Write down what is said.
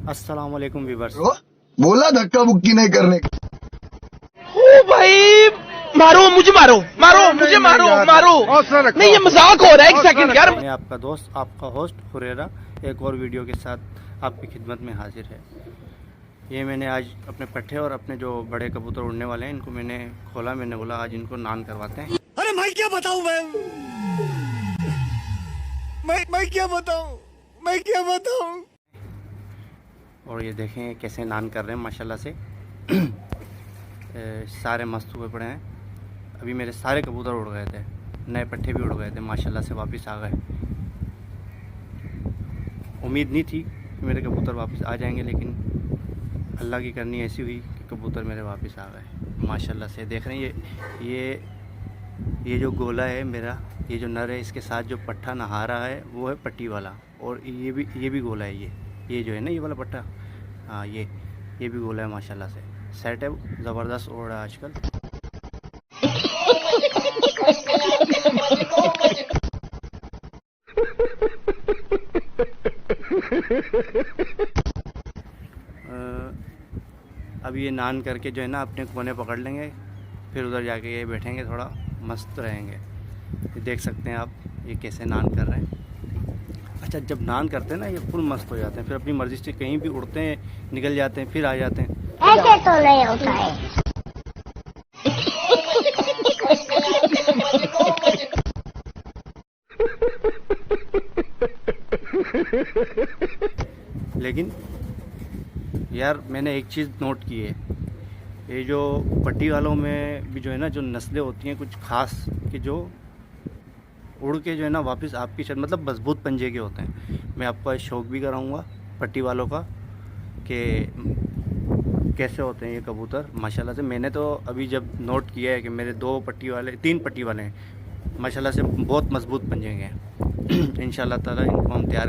अस्सलाम वालेकुम व्यूअर्स। बोला धक्का बुक्की नहीं करने का। ओ भाई मारो मुझे, मारो मारो मुझे, मारो मारो। नहीं ये मजाक हो रहा है, एक सेकंड यार। मैं आपका दोस्त, आपका होस्ट हुरेरा एक और वीडियो के साथ आपकी खिदमत में हाजिर है। ये मैंने आज अपने पट्ठे और अपने जो बड़े कबूतर उड़ने वाले हैं इनको मैंने खोला। मैंने बोला आज इनको नान करवाते हैं। अरे मैं क्या बताऊं, मैं क्या बताऊं, मैं क्या बताऊं। और ये देखें कैसे नान कर रहे हैं माशाल्लाह से। सारे मस्त हुए पड़े हैं। अभी मेरे सारे कबूतर उड़ गए थे, नए पट्ठे भी उड़ गए थे, माशाल्लाह से वापस आ गए। उम्मीद नहीं थी कि मेरे कबूतर वापस आ जाएंगे, लेकिन अल्लाह की करनी ऐसी हुई कि कबूतर मेरे वापस आ गए माशाल्लाह से। देख रहे हैं ये जो गोला है मेरा, ये जो नर है, इसके साथ जो पट्ठा नहा रहा है वो है पट्टी वाला। और ये भी गोला है। ये जो है ना, ये वाला पट्टा, हाँ ये भी गोला है माशाल्लाह से। सेट है, ज़बरदस्त उड़ रहा है आजकल। अब ये नान करके जो है ना अपने कोने पकड़ लेंगे, फिर उधर जाके ये बैठेंगे, थोड़ा मस्त रहेंगे। ये देख सकते हैं आप ये कैसे नान कर रहे हैं। अच्छा, जब नान करते हैं ना ये फुल मस्त हो जाते हैं, फिर अपनी मर्ज़ी से कहीं भी उड़ते हैं, निकल जाते हैं, फिर आ जाते हैं। ऐसे तो नहीं होता है। लेकिन यार मैंने एक चीज़ नोट की है, ये जो पट्टी वालों में भी जो है ना जो नस्लें होती हैं कुछ ख़ास, कि जो उड़ के जो है ना वापस आपकी मतलब मजबूत पंजे के होते हैं। मैं आपको आज शौक भी कराऊंगा पट्टी वालों का कि कैसे होते हैं ये कबूतर माशाल्लाह से। मैंने तो अभी जब नोट किया है कि मेरे 3 पट्टी वाले हैं माशाल्लाह से, बहुत मजबूत पंजे हैं। इंशाल्लाह ताला इनको हम तैयार